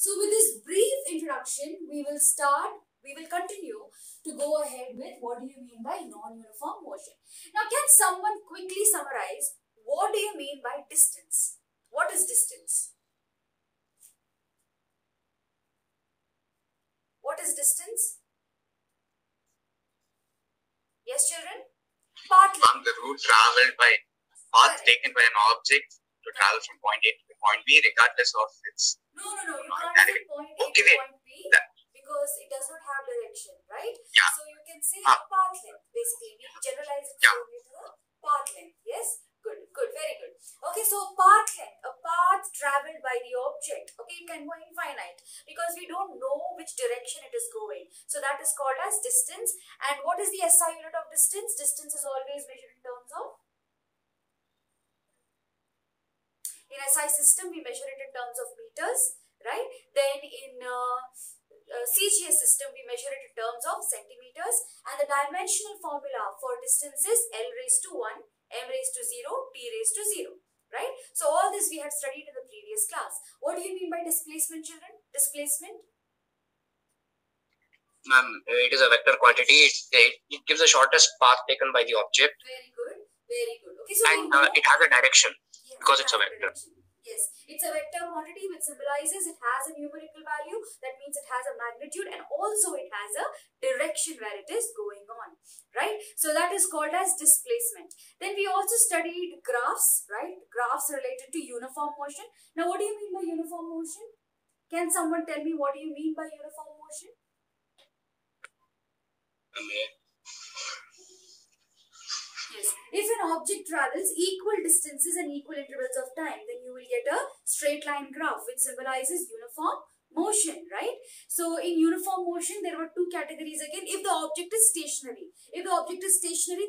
So with this brief introduction, we will continue to go ahead with what do you mean by non-uniform motion. Now, can someone quickly summarize what do you mean by distance? What is distance? What is distance? Yes, children? Path length. The route traveled by path taken by an object to travel from point A to point B regardless of its No. You can't say point A to point B because it does not have direction, right? Yeah. So you can say path length. Basically, we generalize it slowly to the path length. Yes? Good, very good. Okay, so path length, a path traveled by the object. Okay, it can go infinite because we don't know which direction it is going. So that is called as distance. And what is the SI unit of distance? Distance is always measured in terms of. In SI system, we measure it in terms of meters, right? Then in CGS system, we measure it in terms of centimeters. And the dimensional formula for distance is L raised to 1, M raised to 0, T raised to 0, right? So all this we had studied in the previous class. What do you mean by displacement, children? Displacement? Ma'am, it is a vector quantity. It gives the shortest path taken by the object. Very good. Okay, so and it has a direction because it's a vector. Yes, it's a vector quantity which symbolizes it has a numerical value. That means it has a magnitude and also it has a direction where it is going on, right? So that is called as displacement. Then we also studied graphs, right? Graphs related to uniform motion. Now, what do you mean by uniform motion? Can someone tell me what do you mean by uniform motion? Yes. If an object travels equal distances and equal intervals of time, then you will get a straight line graph which symbolizes uniform motion, right? So in uniform motion, there were two categories again. If the object is stationary,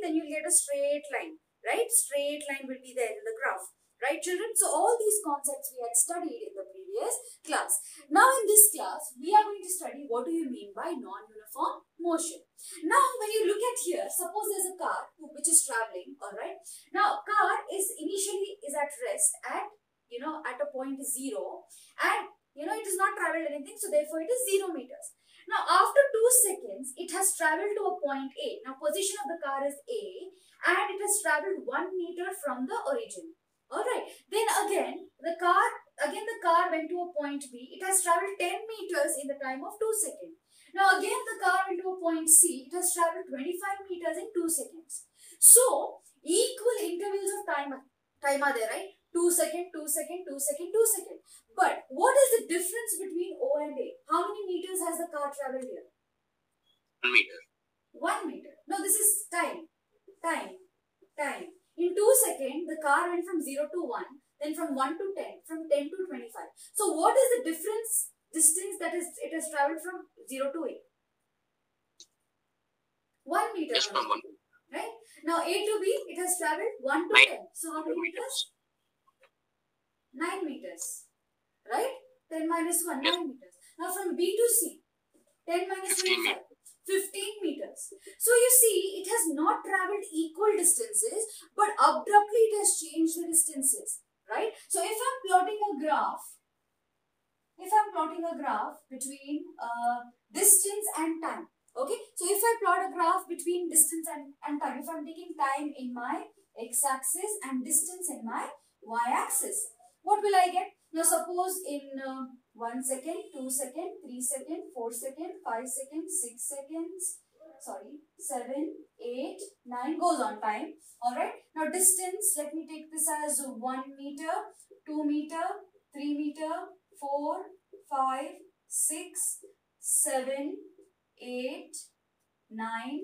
then you'll get a straight line, right? Straight line will be there in the graph, right, children? So all these concepts we had studied in the previous class. Now in this class, we are going to study what do you mean by non-uniform motion. Now when you look at here, suppose there's a car which is traveling, all right? Now car is initially at rest at, at a point 0 and it has not traveled anything, so therefore it is 0 meters. Now after 2 seconds, it has traveled to a point A. Now position of the car is A and it has traveled 1 meter from the origin. Alright, then again the car went to a point B. It has traveled 10 meters in the time of 2 seconds. Now again the car went to a point C. It has traveled 25 meters in 2 seconds. So equal intervals of time are there, right? 2 seconds, 2 seconds, 2 seconds, 2 seconds. But what is the difference between O and A? How many meters has the car traveled here? 1 meter. 1 meter. No, this is time. In 2 seconds, the car went from 0 to 1, then from 1 to 10, from 10 to 25. So what is the distance that it has traveled from 0 to A? 1 meter. Just from 1. Right? Now A to B, it has traveled 1 to 10. So how many meters? 9 meters. Right? 10 minus 1, 9 meters. Now from B to C, 10 minus 25. 15 meters. So you see, it has not traveled equal distances, but abruptly it has changed the distances, right? So if I'm plotting a graph between distance and time, okay? So if I plot a graph between distance and time, if I'm taking time in my x-axis and distance in my y-axis, what will I get? Now suppose in 1 second, 2 seconds, 3 seconds, 4 seconds, 5 seconds, 6 seconds, 7, 8, 9 goes on time. Alright. Now distance, let me take this as 1 meter, 2 meter, 3 meter, 4, 5, 6, 7, 8, 9,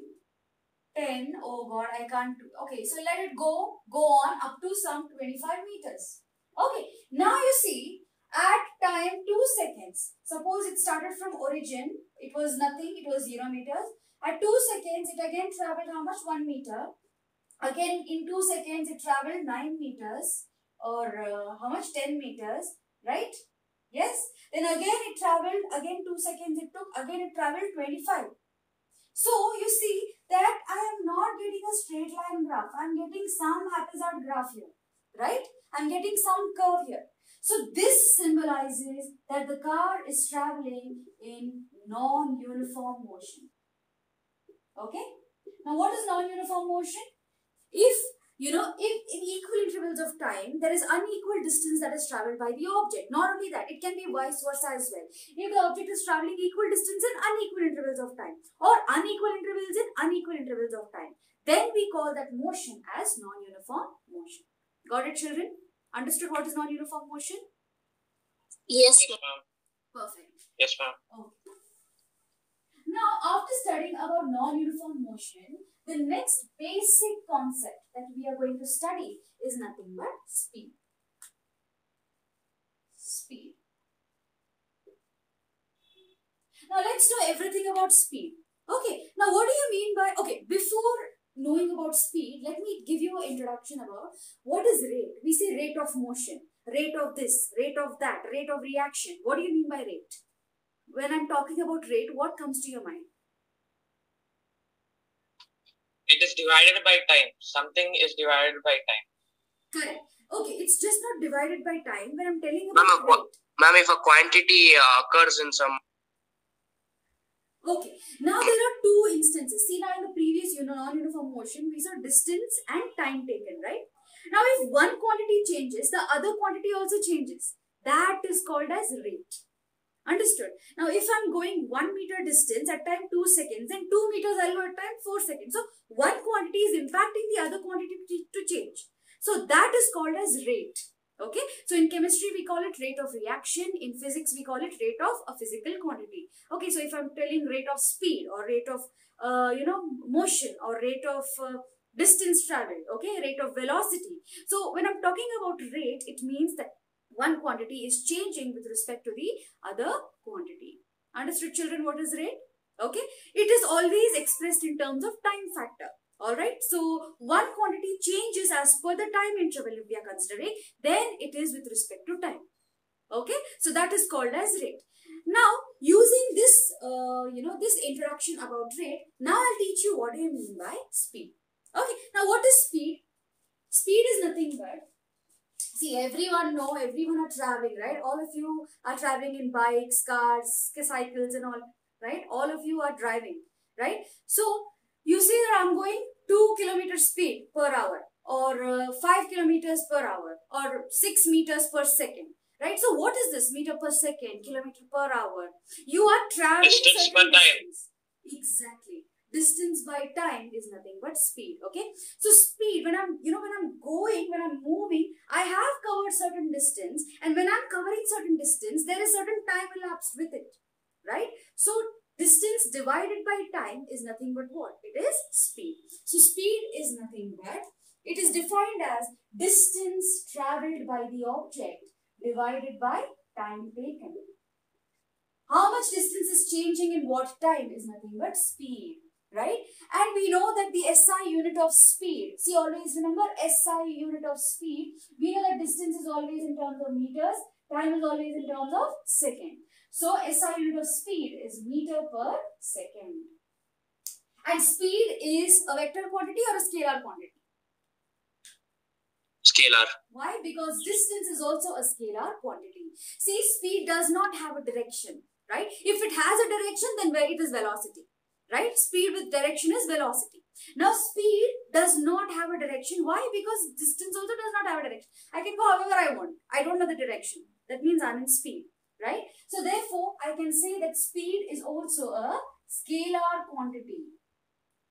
10. Oh God, I can't do. Okay, so let it go on up to some 25 meters. Okay, now you see, at time 2 seconds, suppose it started from origin, it was nothing, it was 0 meters. At 2 seconds, it again traveled how much? 1 meter. Again, in 2 seconds, it traveled 9 meters or how much? 10 meters, right? Yes. Then again, it traveled, again 2 seconds it took, again it traveled 25. So, you see that I am not getting a straight line graph. I am getting some haphazard graph here, right? I'm getting some curve here. So this symbolizes that the car is traveling in non-uniform motion. Okay? Now what is non-uniform motion? If in equal intervals of time, there is unequal distance that is traveled by the object. Not only that, it can be vice versa as well. If the object is traveling equal distance in unequal intervals of time or unequal intervals in unequal intervals of time, then we call that motion as non-uniform motion. Got it, children? Understood what is non-uniform motion? Yes, ma'am. Perfect. Yes, ma'am. Okay. Now, after studying about non-uniform motion, the next basic concept that we are going to study is nothing but speed. Speed. Now, let's know everything about speed. Okay, now what do you mean by, before knowing about speed, let me give you an introduction about what is rate. We say rate of motion, rate of this, rate of that, rate of reaction. What do you mean by rate? When I'm talking about rate, what comes to your mind? It is divided by time. Something is divided by time. Correct. Okay, it's just not divided by time. When I'm telling about rate. Ma'am, if a quantity occurs in some... Okay, now there are two instances. See, now in the previous non-uniform motion, we saw distance and time taken, right? Now if one quantity changes, the other quantity also changes. That is called as rate. Understood? Now if I'm going 1 meter distance at time 2 seconds, then 2 meters I'll go at time 4 seconds. So one quantity is impacting the other quantity to change. So that is called as rate. Okay, so in chemistry we call it rate of reaction. In physics we call it rate of a physical quantity. Okay, so if I'm telling rate of speed or rate of motion or rate of distance traveled, okay, rate of velocity. So when I'm talking about rate, it means that one quantity is changing with respect to the other quantity. Understood, children, what is rate? Okay, it is always expressed in terms of time factor. Alright, so one quantity changes as per the time interval if we are considering, then it is with respect to time. Okay, so that is called as rate. Now, using this, this introduction about rate, now I'll teach you what do you mean by speed. Okay, now what is speed? Speed is nothing but, see, everyone are traveling, right? All of you are traveling in bikes, cars, cycles and all, right? All of you are driving, right? So, you see that I'm going 2 kilometers speed per hour or 5 kilometers per hour or 6 meters per second, right? So what is this? Meter per second, kilometer per hour. You are traveling distance by time. Exactly. Distance by time is nothing but speed, okay? So speed, when I'm moving, I have covered certain distance, and when I'm covering certain distance, there is certain time elapsed with it, right? So distance divided by time is nothing but what? It is speed. So speed is nothing but, it is defined as distance traveled by the object divided by time taken. How much distance is changing in what time is nothing but speed, right? And we know that the SI unit of speed, see, always remember SI unit of speed, we know that distance is always in terms of meters, time is always in terms of second. So, SI unit of speed is meter per second. And speed is a vector quantity or a scalar quantity? Scalar. Why? Because distance is also a scalar quantity. See, speed does not have a direction, right? If it has a direction, then it is velocity, right? Speed with direction is velocity. Now, speed does not have a direction. Why? Because distance also does not have a direction. I can go however I want. I don't know the direction. That means I'm in speed, right? So, therefore, I can say that speed is also a scalar quantity.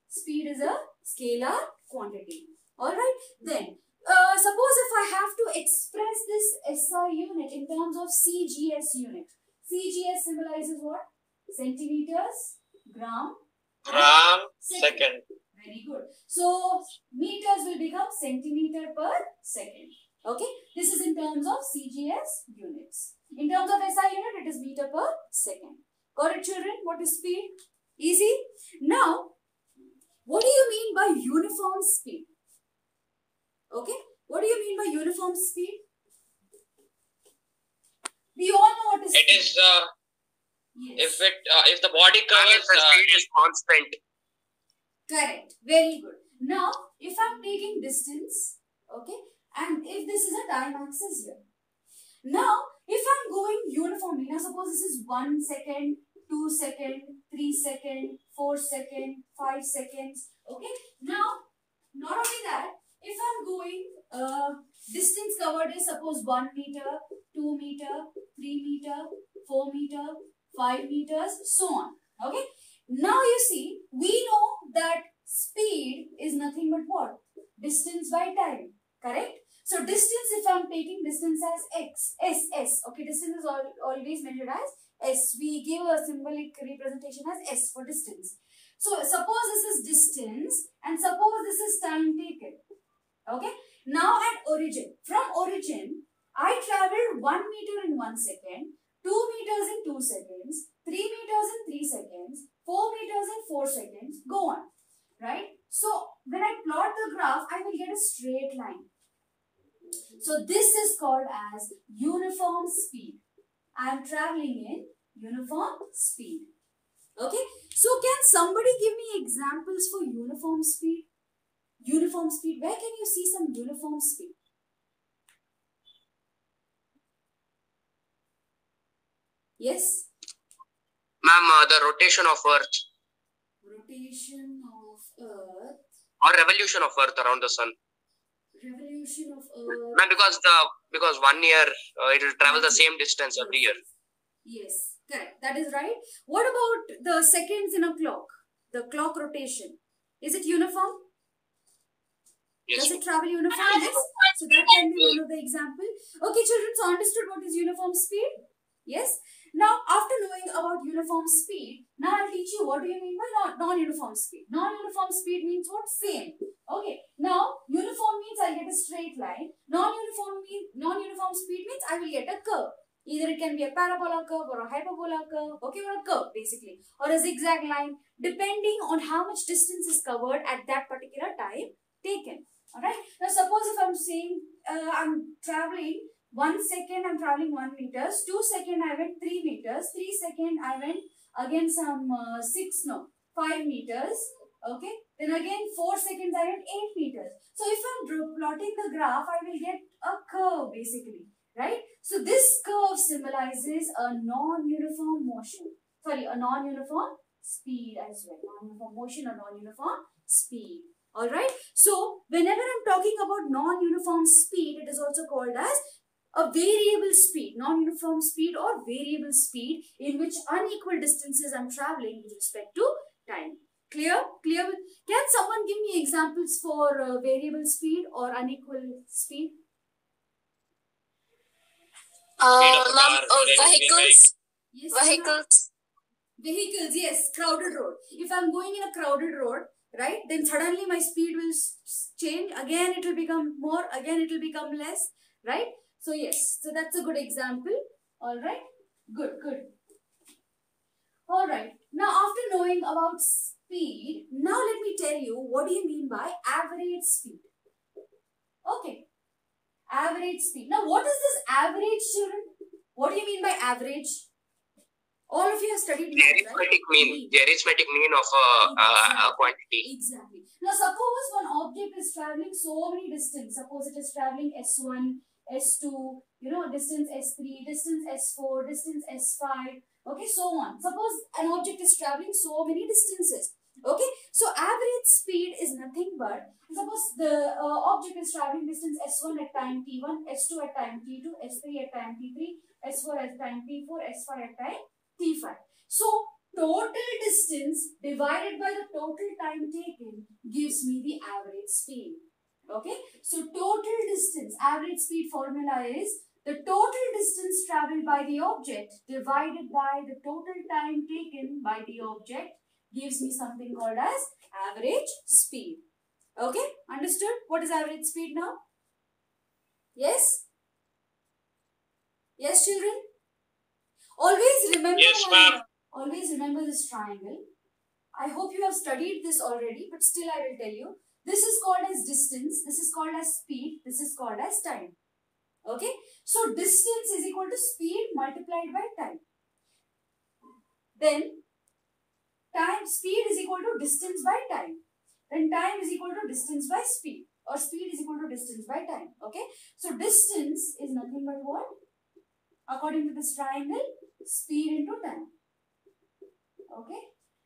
Speed is a scalar quantity. Alright, then, suppose if I have to express this SI unit in terms of CGS unit. CGS symbolizes what? Centimeters, gram, second. Very good. So, meters will become centimeter per second. Okay, this is in terms of CGS units. In terms of SI unit, it is meter per second. Got it, children? What is speed? Easy. Now, what do you mean by uniform speed? Okay, what do you mean by uniform speed? We all know what is speed. It is yes. If the body covers, the speed is constant. Correct. Very good. Now, if I'm taking distance, okay, And if this is a time axis here. Now, if I'm going uniformly, now suppose this is 1 second, 2 second, 3 second, 4 second, 5 seconds. Okay. Now, not only that, if I'm going distance covered is suppose 1 meter, 2 meter, 3 meter, 4 meter, 5 meters, so on. Okay. Now you see, we know that speed is nothing but what? Distance by time. Correct? So distance, if I'm taking distance as x, s, okay, distance is always measured as s. We give a symbolic representation as s for distance. So suppose this is distance and suppose this is time taken. Okay. Now at origin, from origin, I traveled 1 meter in 1 second, 2 meters in 2 seconds, 3 meters in 3 seconds, 4 meters in 4 seconds, go on. Right? So when I plot the graph, I will get a straight line. So this is called as uniform speed. I am traveling in uniform speed. Okay. So can somebody give me examples for uniform speed? Uniform speed. Where can you see some uniform speed? Yes? Ma'am, the rotation of Earth. Rotation of Earth. Or revolution of Earth around the sun. Revolution of Earth. Ma'am, because 1 year it will travel the same distance every year. Yes, correct. That is right. What about the seconds in a clock? The clock rotation. Is it uniform? Yes. Does it travel uniform? Yes. So that can be one of the example. Okay, children, so understood what is uniform speed? Yes. Now, after knowing about uniform speed, now I'll teach you what do you mean by non-uniform speed. Non-uniform speed means what? Same. Okay. Now, uniform means I'll get a straight line. Non-uniform speed means I will get a curve. Either it can be a parabola curve or a hyperbola curve, okay, or a curve basically, or a zigzag line, depending on how much distance is covered at that particular time taken. Alright. Now, suppose if I'm saying I'm traveling 1 second, I'm traveling 1 meters. 2 second, I went 3 meters. 3 second, I went again some 5 meters. Okay. Then again 4 seconds, I went 8 meters. So if I'm plotting the graph, I will get a curve basically. Right. So this curve symbolizes a non-uniform motion. Sorry, a non-uniform speed as well. Non-uniform motion or non-uniform speed. Alright. So whenever I'm talking about non-uniform speed, it is also called as a variable speed, non-uniform speed or variable speed in which unequal distances I'm traveling with respect to time. Clear? Clear? Can someone give me examples for variable speed or unequal speed? Vehicles. Yes, Vehicles. Vehicles, yes. Crowded road. If I'm going in a crowded road, right, then suddenly my speed will change. Again, it will become more. Again, it will become less. Right? So, yes. So, that's a good example. Alright. Good, good. Alright. Now, after knowing about speed, now let me tell you what do you mean by average speed. Okay. Average speed. Now, what is this average, children? What do you mean by average? All of you have studied the arithmetic mean. The arithmetic mean of a quantity. Exactly. Now, suppose one object is traveling so many distance. Suppose it is traveling S1, S2, distance S3, distance S4, distance S5. Okay, so on. Suppose an object is traveling so many distances. Okay, so average speed is nothing but, suppose the object is traveling distance S1 at time T1, S2 at time T2, S3 at time T3, S4 at time T4, S5 at time T5. So, total distance divided by the total time taken gives me the average speed. Okay, so total distance, average speed formula is the total distance traveled by the object divided by the total time taken by the object gives me something called as average speed. Okay, understood? What is average speed now? Yes? Yes, children? Always remember, yes, ma'am. Always remember this triangle. I hope you have studied this already, but still I will tell you. This is called as distance, this is called as speed, this is called as time. Okay? So, distance is equal to speed multiplied by time. Then, speed is equal to distance by time. Then time is equal to distance by speed. or speed is equal to distance by time. Okay, so distance is nothing but what? According to this triangle, speed into time. Okay,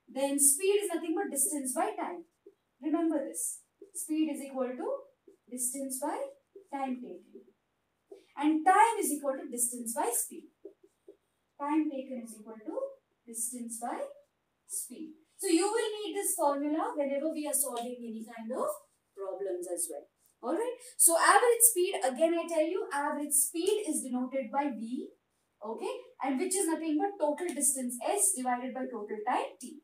then speed is nothing but distance by time. Remember this. Speed is equal to distance by time taken. And time is equal to distance by speed. Time taken is equal to distance by speed. So you will need this formula whenever we are solving any kind of problems as well. Alright. So average speed, again I tell you, average speed is denoted by V. Okay. And which is nothing but total distance S divided by total time T.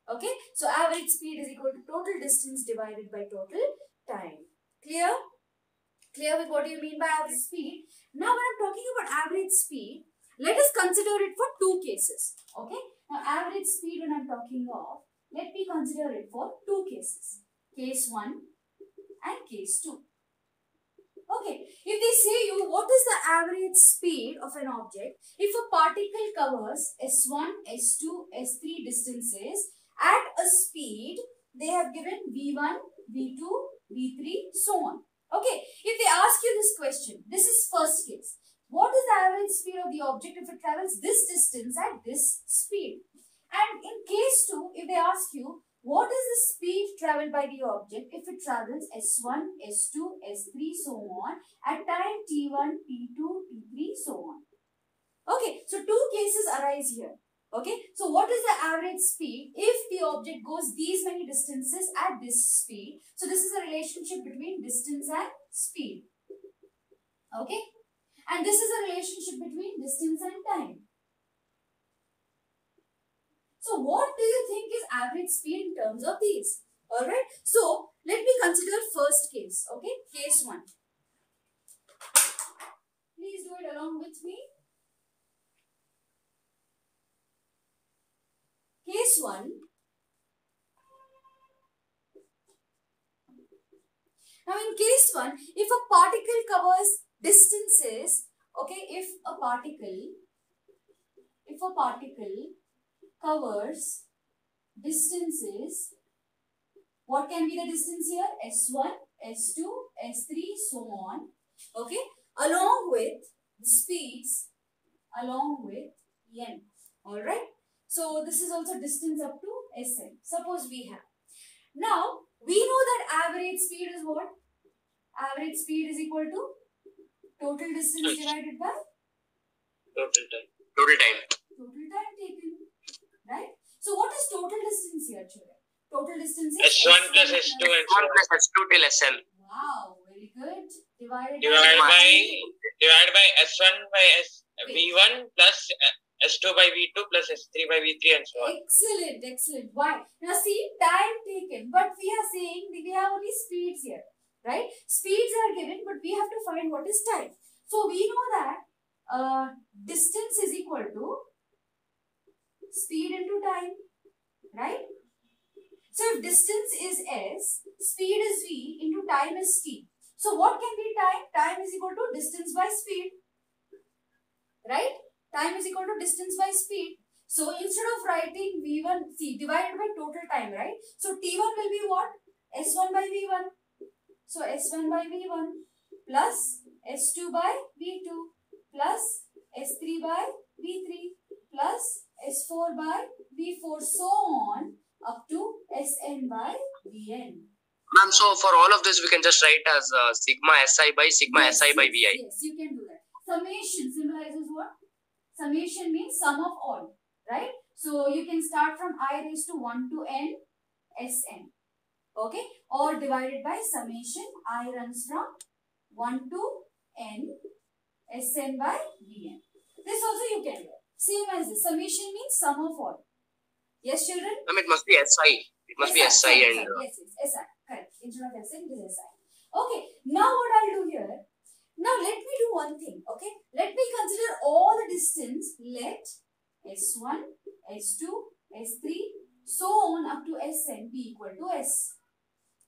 Okay. So average speed is equal to total distance divided by total time. Clear? Clear with what you mean by average speed? Now when I'm talking about average speed, let us consider it for two cases. Okay. Now average speed when I'm talking of, let me consider it for two cases. Case 1 and case 2. Okay. If they say you what is the average speed of an object if a particle covers S1, S2, S3 distances at a speed they have given V1, V2, V3, so on. Okay. If they ask you this question, this is first case. What is the average speed of the object if it travels this distance at this speed? And in case 2, if they ask you, what is the speed traveled by the object if it travels S1, S2, S3, so on at time T1, T2, T3, so on. Okay, so two cases arise here. Okay, so what is the average speed if the object goes these many distances at this speed? So this is a relationship between distance and speed. Okay, and this is a relationship between distance and time. So what do you think is average speed in terms of these? Alright, so let me consider first case. Okay, case 1. Please do it along with me. Case 1. Now in case 1, if a particle covers distances, okay, if a particle covers distances, what can be the distance here? S1, S2, S3, so on. Okay, along with the speeds, along with n. Alright, so this is also distance up to Sn. Suppose we have. Now, we know that average speed is what? Average speed is equal to total distance divided by Total time. Total time. Total time taken. Right? So what is total distance here, children? Total distance is S1 plus S2 and S1 plus S2 till Sn. Wow, very good. Divided by S1 by V1 plus S2 by V2 plus S3 by V3 and so on. Excellent, excellent. Why? Now see, time taken, but we are saying we have only speeds here, right? Speeds are given, but we have to find what is time. So we know that distance is equal to speed into time, right? So if distance is S, speed is V, into time is T. So what can be time? Time is equal to distance by speed, right? Time is equal to distance by speed. So instead of writing V1, see, divided by total time, right? So T1 will be what? S1 by V1. So S1 by V1 plus S2 by V2 plus S3 by V3 plus S4 by V4, so on up to Sn by Vn. Ma'am, so for all of this, we can just write as sigma Si by sigma Si by Vi. Yes, you can do that. Summation symbolizes what? Summation means sum of all, right? So you can start from I raised to 1 to n Sn. Okay? Or divided by summation I runs from 1 to n Sn by Vn. This also you can do. Same as this. Summation means sum of all. Yes, children? Ma'am, it must be Si. It must be Si and... Yes, Si. Correct. Instead of Sn, it is Si. Okay. Now what I'll do here? Now let me do one thing. Okay. Let me consider all the distance. Let S1, S2, S3, so on up to Sn be equal to S.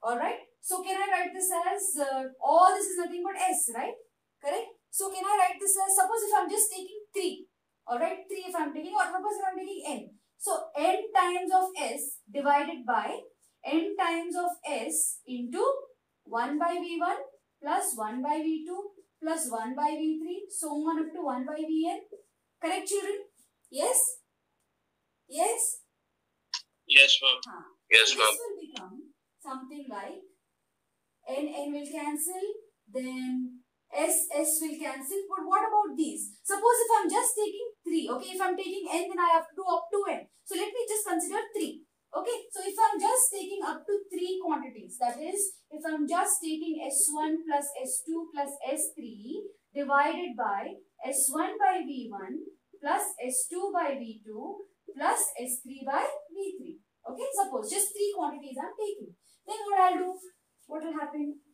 Alright. So can I write this as, all this is nothing but S, right? Correct. So can I write this as, suppose if I'm just taking 3. Alright. 3 if I'm taking, or suppose if I'm taking n. So n times of S divided by n times of S into 1 by V1 plus 1 by V2 plus 1 by V3, so on up to 1 by Vn. Correct, children? Yes? Yes? Yes, ma'am. Yes, So ma'am. this will become something like n will cancel, then s will cancel. But what about these? Suppose if I'm just taking 3, okay, if I'm taking n, then I have to do up to n. So let me just consider 3. Okay, so if I'm just taking up to 3 quantities, that is, if I'm just taking S1 plus S2 plus S3 divided by S1 by V1 plus S2 by V2 plus S3 by V3. Okay, suppose just 3 quantities I'm taking. Then what I'll do? What will happen?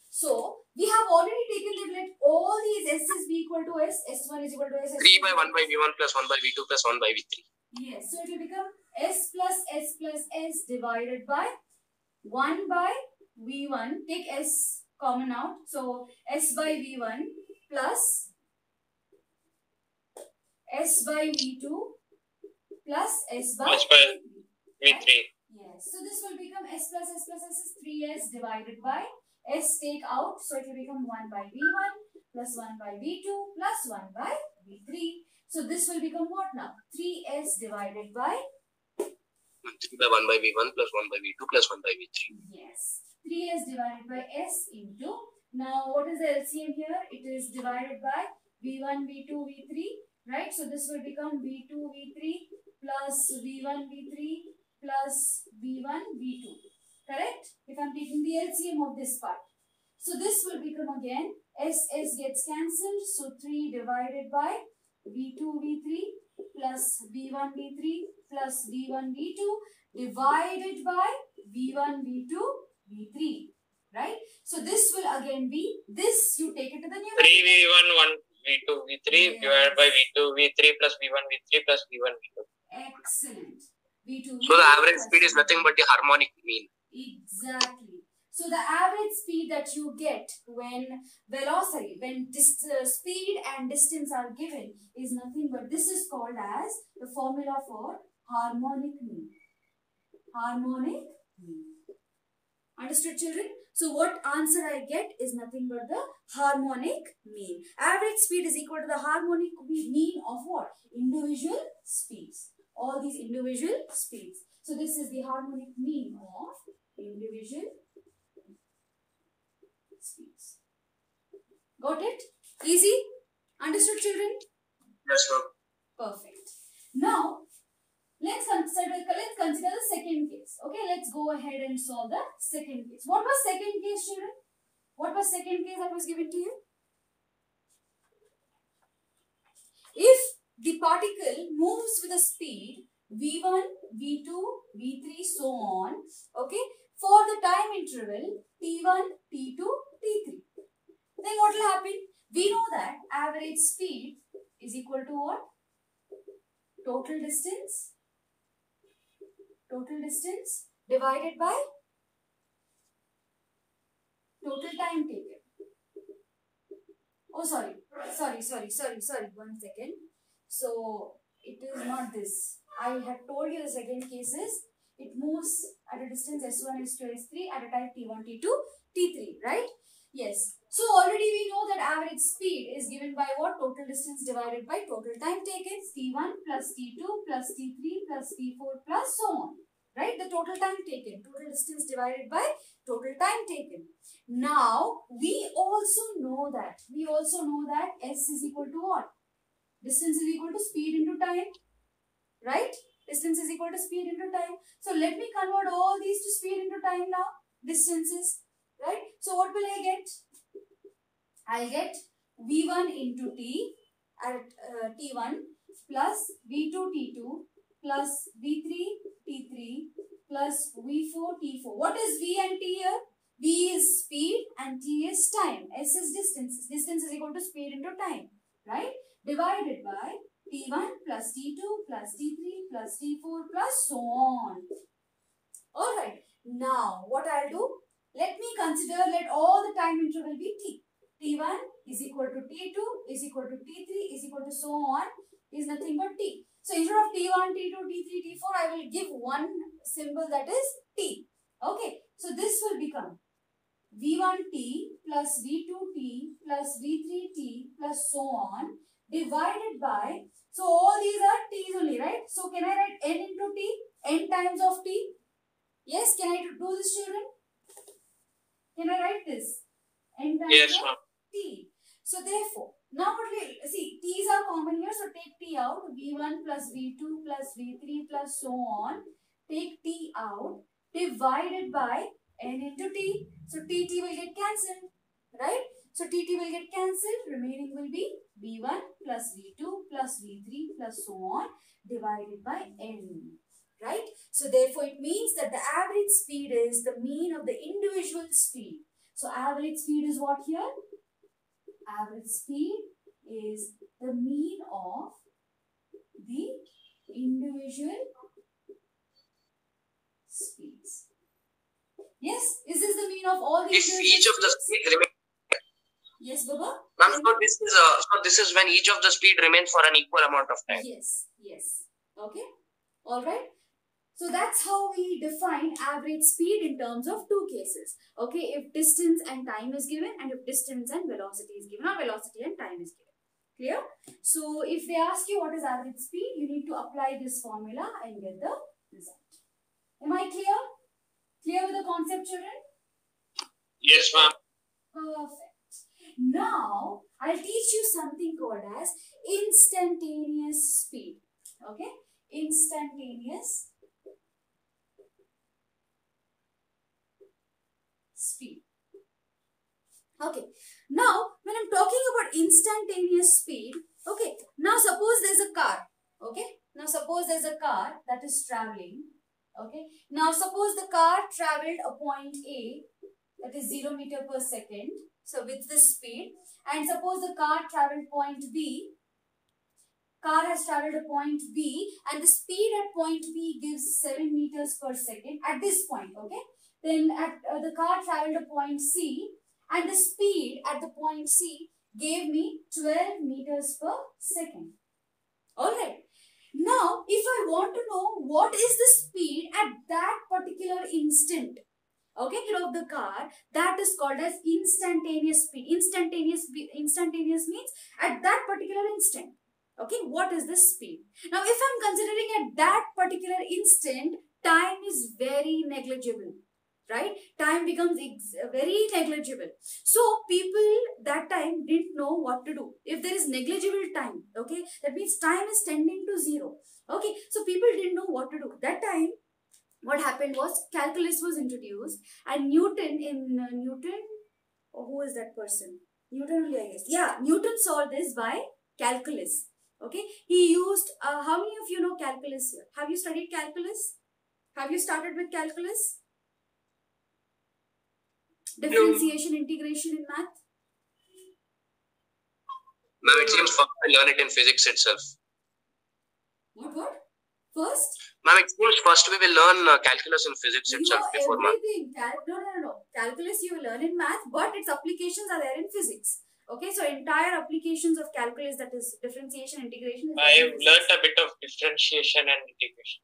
So, we have already taken that let all these S's be equal to S. S1 is equal to S. 3 by 1 by V1 plus 1 by V2 plus 1 by V3. Yes, so it will become S plus S divided by 1 by V1. Take S common out. So, S by V1 plus S by V2 plus S by S by V3. V3. Yes, so this will become S plus S is 3S divided by S take out. So, it will become 1 by V1 plus 1 by V2 plus 1 by V3. So, this will become what now? 3S divided by 3 by 1 by V1 plus 1 by V2 plus 1 by V3. yes. 3S divided by S into, now what is the LCM here? It is divided by V1, V2, V3, right? So this will become V2, V3 plus V1, V3 plus V1, V2, correct? If I'm taking the LCM of this part. So this will become again, S gets cancelled. So 3 divided by V2, V3 plus V1, V3 plus V1, V2 divided by V1, V2, V3, right? So this will again be, this you take it to the numerator. 3 V1, 1 V2, V3 Yes. divided by V2, V3 plus V1, V3 plus V1, V2. Excellent. V2, So the average speed is nothing but the harmonic mean. Exactly. So the average speed that you get when velocity, when speed and distance are given is nothing but, this is called as the formula for harmonic mean. Harmonic mean. Understood, children? So what answer I get is nothing but the harmonic mean. Average speed is equal to the harmonic mean of what? Individual speeds. All these individual speeds. So this is the harmonic mean of individual speeds. Got it? Easy? Understood, children? Yes, ma'am. Perfect. Now, let's consider the second case. Okay, let's go ahead and solve the second case. What was second case, children? What was second case that was given to you? If the particle moves with a speed V1, V2, V3, so on, okay, for the time interval T1, T2, T3, then what will happen? We know that average speed is equal to what? Total distance divided by total time taken. Oh, sorry. 1 second. So, it is not this. I had told you the second case is, it moves at a distance S1, S2, S3 at a time T1, T2, T3, right? Yes. So, already we know that average speed is given by what? Total distance divided by total time taken. T1 plus T2 plus T3 plus T4 plus so on. Right? The total time taken. Total distance divided by total time taken. Now, we also know that S is equal to what? Distance is equal to speed into time. Right? Distance is equal to speed into time. So, let me convert all these to speed into time now. Distances. Right? So, what will I get? I'll get V1 into T at T1 plus V2 T2 plus V3 T3 plus V4 T4. What is V and T here? V is speed and T is time. S is distance. Distance is equal to speed into time. Right? Divided by T1 plus T2 plus T3 plus T4 plus so on. Alright. Now, what I'll do? Let me consider, let all the time interval be T. T1 is equal to T2 is equal to T3 is equal to so on is nothing but T. So, instead of T1, T2, T3, T4, I will give one symbol that is T. Okay. So, this will become V1t plus V2t plus V3t plus so on divided by, so all these are t's only, right? So can I write n into t, n times of t? Yes, can I do this, children? Can I write this? N times Yes, of ma'am. t. So therefore, now what we see, t's are common here, so take t out, v1 plus v2 plus v3 plus so on, take t out, divided by n into t. So t will get cancelled, right? So t will get cancelled, remaining will be v1 plus v2 plus v3 plus so on divided by n, right? So therefore it means that the average speed is the mean of the individual speed. So average speed is what here? Average speed is the mean of the individual speeds. Yes? Is this the mean of all the If individual each of the speeds? speed remains, Yes, Baba? ma'am, so this is when each of the speed remains for an equal amount of time. Yes, yes. Okay. Alright. So that's how we define average speed in terms of two cases. Okay, if distance and time is given, and if distance and velocity is given, or velocity and time is given. Clear? So if they ask you what is average speed, you need to apply this formula and get the result. Am I clear? Clear with the concept, children? Yes, ma'am. Perfect. Now, I'll teach you something called as instantaneous speed. Okay? Instantaneous speed. Okay. Now, when I'm talking about instantaneous speed, okay, now suppose there's a car. Okay? Now, suppose there's a car that is traveling. Okay? Now, suppose the car traveled a point A, that is 0 meter per second. So, with this speed, and suppose the car traveled point B, car has traveled a point B, and the speed at point B gives 7 meters per second at this point, okay? Then at the car traveled a point C, and the speed at the point C gave me 12 meters per second. Alright. Now, if I want to know what is the speed at that particular instant, okay, of the car, that is called as instantaneous speed. Instantaneous means at that particular instant. Okay, what is the speed? Now, if I'm considering at that particular instant, time is very negligible, right? Time becomes very negligible. So, people that time didn't know what to do. If there is negligible time, okay, that means time is tending to zero. Okay, so people didn't know what to do. That time, what happened was calculus was introduced, and Newton, who is that person? Newton only, I guess. Yeah, Newton solved this by calculus. Okay, he used, how many of you know calculus here? Have you studied calculus? Have you started with calculus? Differentiation, integration in math? Ma'am, it seems first we learn it in physics itself. What? First? Ma'am, it seems first we will learn calculus in physics You itself know before math. everything. No. Calculus you will learn in math, but its applications are there in physics. Okay, so entire applications of calculus, that is differentiation, integration. I have learnt a bit of differentiation and integration.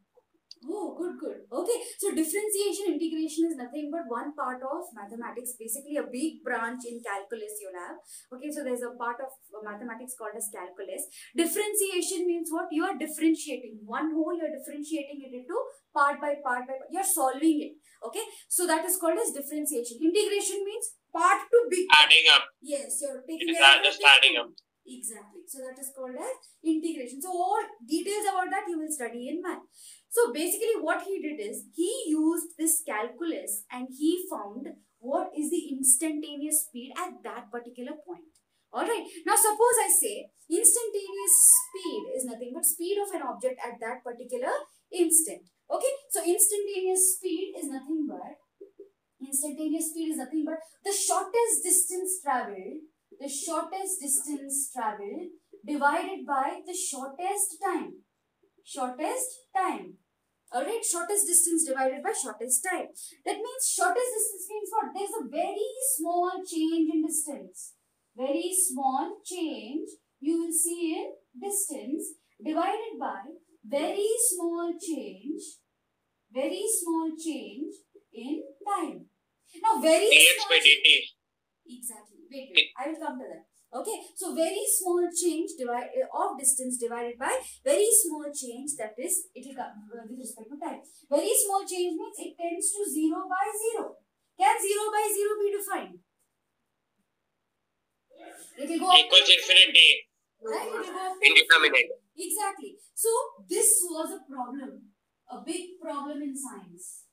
Oh, good. Okay, so differentiation, integration is nothing but one part of mathematics, basically a big branch in calculus you'll have. Okay, so there's a part of mathematics called as calculus. Differentiation means what? You are differentiating. One whole, you're differentiating it into part by part. You're solving it. Okay, so that is called as differentiation. Integration means part to big. Adding up. Yes, you're taking It is just adding up. Exactly. So that is called as integration. So all details about that you will study in math. So basically what he did is, he used this calculus and he found what is the instantaneous speed at that particular point. Alright. Now suppose I say instantaneous speed is nothing but speed of an object at that particular instant. Okay. So instantaneous speed is nothing but the shortest distance traveled divided by the shortest time. Alright, shortest distance divided by shortest time. That means shortest distance means what? There's a very small change in distance. Very small change you will see in distance divided by very small change in time. Now very dx small by change. dt. Exactly. Wait. I will come to that. Okay. So very small change of distance divided by very small change, that is, it will come with respect to time. Very small change means it tends to 0 by 0. Can 0 by 0 be defined? It will go up Equals to infinity. right? It will go up to Indeterminate. Exactly. So this was a problem, a big problem in science.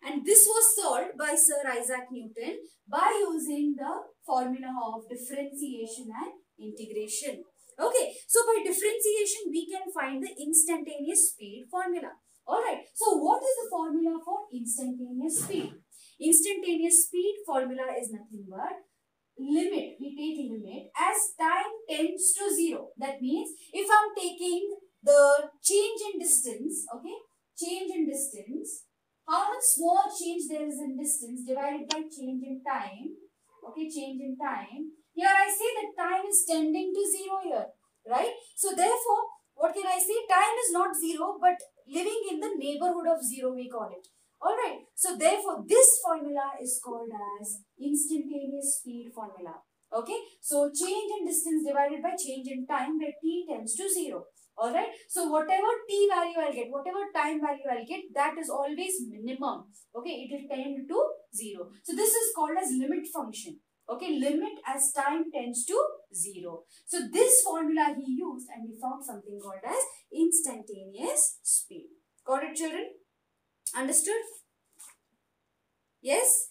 And this was solved by Sir Isaac Newton by using the formula of differentiation and integration. Okay, so by differentiation, we can find the instantaneous speed formula. Alright, so what is the formula for instantaneous speed? Instantaneous speed formula is nothing but limit. We take limit as time tends to 0. That means if I'm taking the change in distance, okay, change in distance, how much small change there is in distance divided by change in time, okay, change in time. Here I say that time is tending to 0 here, right? So therefore, what can I say? Time is not 0 but living in the neighborhood of 0, we call it. Alright, so therefore this formula is called as instantaneous speed formula. Okay, so change in distance divided by change in time where t tends to 0. Alright, so whatever t value I'll get, whatever time value I'll get, that is always minimum. Okay, it will tend to 0. So this is called as limit function. Okay, limit as time tends to 0. So this formula he used and we found something called as instantaneous speed. Got it, children? Understood? Yes?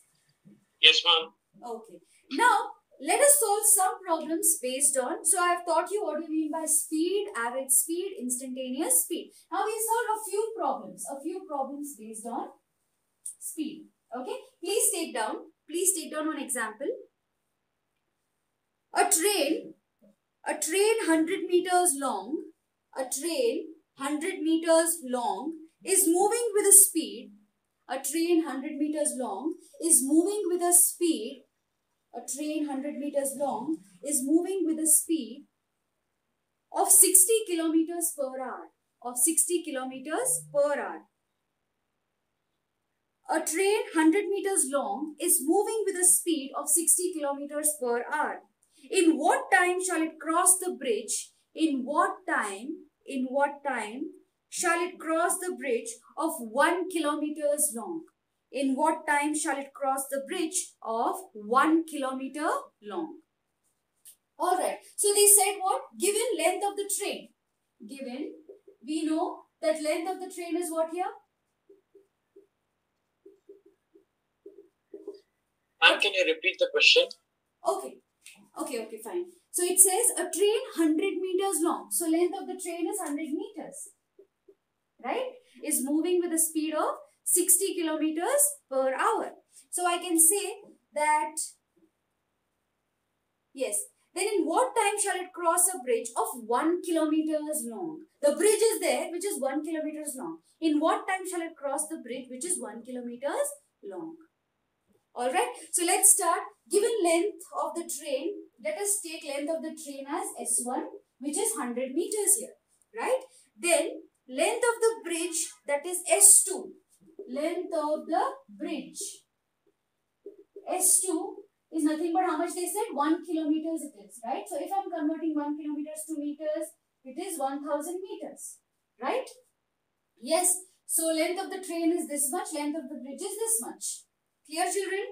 Yes, ma'am. Okay. Now, let us solve some problems based on, so I have taught you what we mean by speed, average speed, instantaneous speed. Now, we solve a few problems based on speed. Okay. Please take down one example. A train 100 meters long, is moving with a speed, a train 100 meters long is moving with a speed of 60 kilometers per hour. A train 100 meters long is moving with a speed of 60 kilometers per hour. In what time shall it cross the bridge? In what time shall it cross the bridge of 1 kilometers long? In what time shall it cross the bridge of 1 kilometer long? Alright, so they said what? Given length of the train. Given, we know that length of the train is what here? Ma'am, can you repeat the question? Okay, fine. So it says a train 100 meters long. So length of the train is 100 meters. Right? Is moving with a speed of 60 kilometers per hour. So I can say that, yes. Then in what time shall it cross a bridge of 1 kilometers long? The bridge is there which is 1 kilometers long. In what time shall it cross the bridge which is 1 kilometers long? Alright, so let's start. Given length of the train, let us take length of the train as S1, which is 100 meters here, right? Then length of the bridge, that is S2. Length of the bridge S2 is nothing but how much they said? 1 kilometers it is, right? So if I'm converting 1 kilometers to meters, it is 1000 meters, right? Yes, so length of the train is this much, length of the bridge is this much. Clear, children?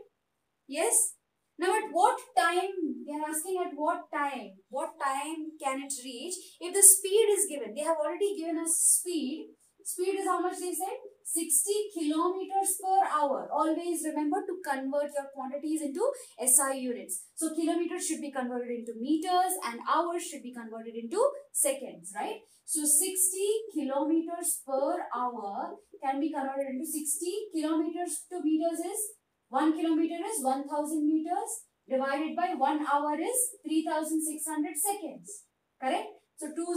Yes? Now at what time, they are asking at what time can it reach? If the speed is given, they have already given us speed. Speed is how much they said? 60 kilometers per hour. Always remember to convert your quantities into SI units. So kilometers should be converted into meters and hours should be converted into seconds, right? So 60 kilometers per hour can be converted into 60 kilometers to meters is 1 kilometer is 1000 meters divided by 1 hour is 3600 seconds. Correct? So 2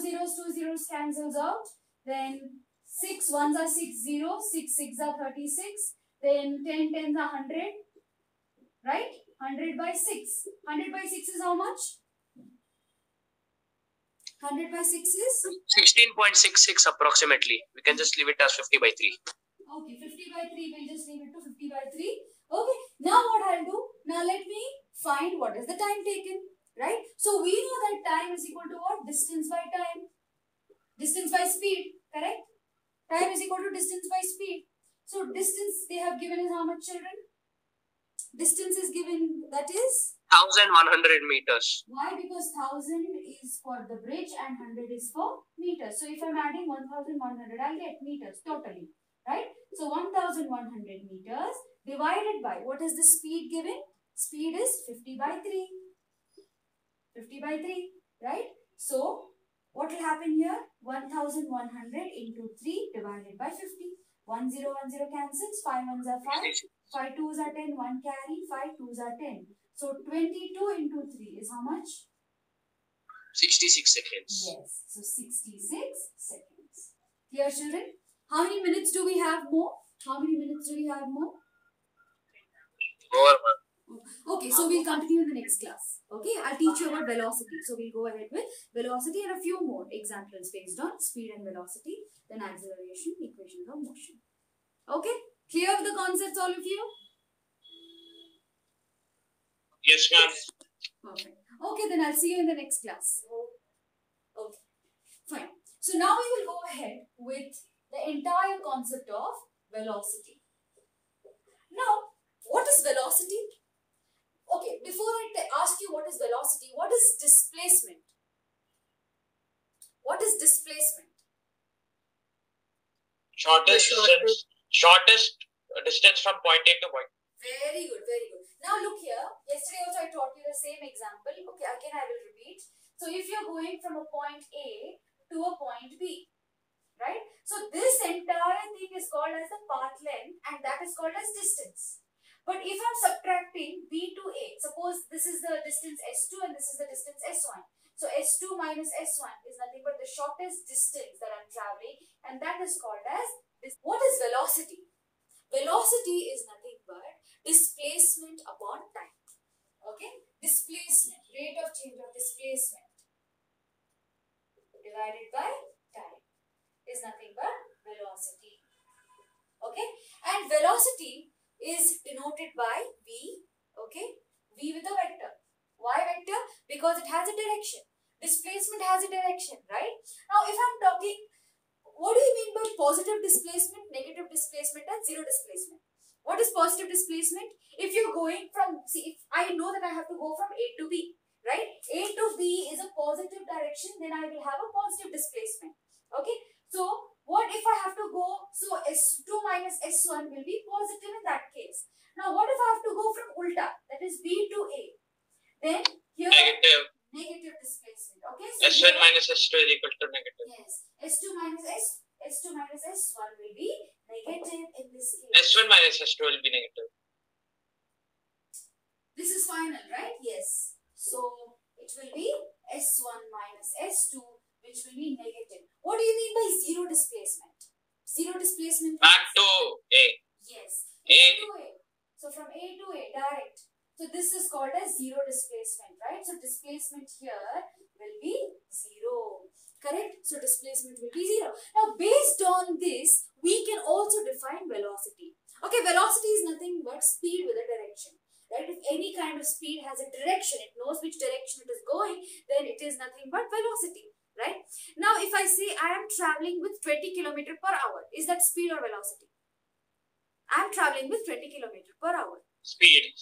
zeros cancels out. Then 6 ones are 6 zeros, 6 6 are 36. Then 10 tens are 100. Right? 100 by 6. 100 by 6 is how much? 100 by 6 is? 16.66 approximately. We can just leave it as 50 by 3. Okay, 50 by 3, we'll just leave it to 50 by 3. Okay, now what I'll do? Now let me find what is the time taken, right? So we know that time is equal to what? Distance by time. Distance by speed, correct? Time is equal to distance by speed. So distance they have given is how much, children? Distance is given, that is 1100 meters. why? Because 1000 is for the bridge and 100 is for meters. So if I'm adding 1100, I'll get meters totally, right? So 1100 meters divided by, what is the speed given? Speed is 50 by 3. 50 by 3, right? So what will happen here? 1100 into 3 divided by 50. 1010 cancels, 5 ones are 5. 5 2s are 10, 1 carry, 5 2s are 10. So 22 into 3 is how much? 66 seconds. Yes, so 66 seconds. Clear, children? How many minutes do we have more? How many minutes do we have more? More, ma'am. Okay, so we'll continue in the next class. Okay, I'll teach you about velocity. So we'll go ahead with velocity and a few more examples based on speed and velocity, then acceleration, equations of motion. Okay, clear with the concepts, all of you? Yes, ma'am. Perfect. Okay, then I'll see you in the next class. Okay, fine. So now we will go ahead with the entire concept of velocity. Now, what is velocity? Okay, before I ask you what is velocity, what is displacement? What is displacement? Shortest distance from point A to point. Very good, very good. Now look here. Yesterday also I taught you the same example. Okay, again I will repeat. So if you're going from a point A to a point B, right? So this entire thing is called as the path length and that is called as distance. But if I'm subtracting B to A, suppose this is the distance S2 and this is the distance S1. So S2 minus S1 is nothing but the shortest distance that I'm traveling and that is called as this. What is velocity? Velocity is nothing but displacement upon time. Okay? Displacement, rate of change of displacement divided by time is nothing but velocity. Okay? And velocity is denoted by V. Okay? V with a vector. Why vector? Because it has a direction. Displacement has a direction, right? Now, if I'm talking, what do you mean by positive displacement, negative displacement, and zero displacement? What is positive displacement? If you're going from, see, if I know that I have to go from A to B, right? A to B is a positive direction, then I will have a positive displacement. Okay? So, what if I have to go, so S2 minus S1 will be positive in that case. Now, what if I have to go from ulta, that is B to A? Then, here, negative displacement. Okay? So S1 minus S2 is equal to negative. yes. S2 minus S1 will be negative in this case. S1 minus S2 will be negative. This is final, right? Yes. So, it will be S1 minus S2, which will be negative. What do you mean by zero displacement? Zero displacement. Back to A. Yes. A. To A. So, from A to A, direct. So, this is called as zero displacement, right? So, displacement here will be zero. Correct? So, displacement will be zero. Now, based on this, we can also define velocity. Okay, velocity is nothing but speed with a direction. Right? If any kind of speed has a direction, it knows which direction it is going, then it is nothing but velocity. Right? Now, if I say I am traveling with 20 km per hour, is that speed or velocity? I am traveling with 20 km per hour. Speed.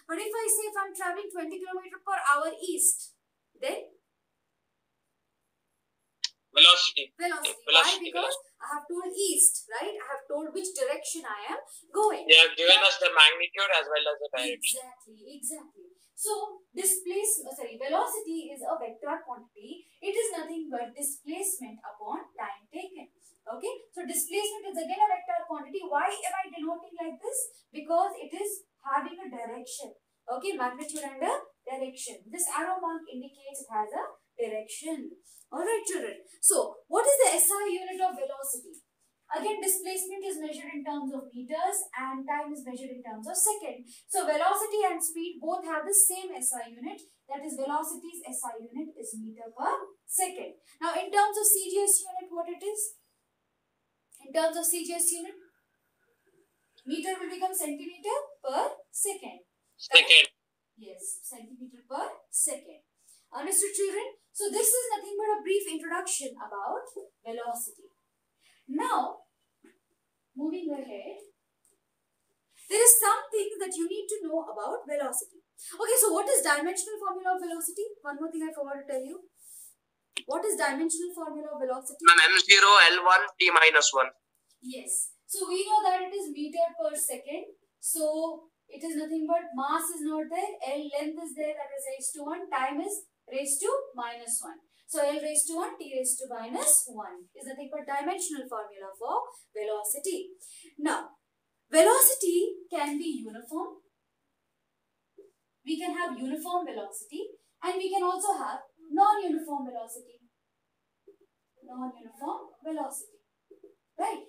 But if I say if I am traveling 20 km per hour east, then Velocity. Why? Because I have told east, right? I have told which direction I am going. They have given us the magnitude as well as the direction. Exactly. So, velocity is a vector quantity. It is nothing but displacement upon time taken. Okay? So, displacement is again a vector quantity. Why am I denoting like this? Because it is having a direction. Okay? Magnitude and a direction. This arrow mark indicates it has a direction. Alright, children. So, what is the SI unit of velocity? Again, displacement is measured in terms of meters and time is measured in terms of second. So, velocity and speed both have the same SI unit. That is, velocity's SI unit is meter per second. Now, in terms of CGS unit, what it is? In terms of CGS unit, meter will become centimeter per second. Second. Yes, centimeter per second. Understood, children? So this is nothing but a brief introduction about velocity. Now, moving ahead, there is something that you need to know about velocity. Okay, so what is dimensional formula of velocity? One more thing I forgot to tell you. What is dimensional formula of velocity? Ma'am, m0 L1 t minus 1. Yes. So we know that it is meter per second. So it is nothing but mass is not there, L length is there, that is raised to 1, time is raised to minus 1. So L raised to 1, T raised to minus 1 is nothing but dimensional formula for velocity. Now, velocity can be uniform. We can have uniform velocity and we can also have non-uniform velocity. Non-uniform velocity. Right?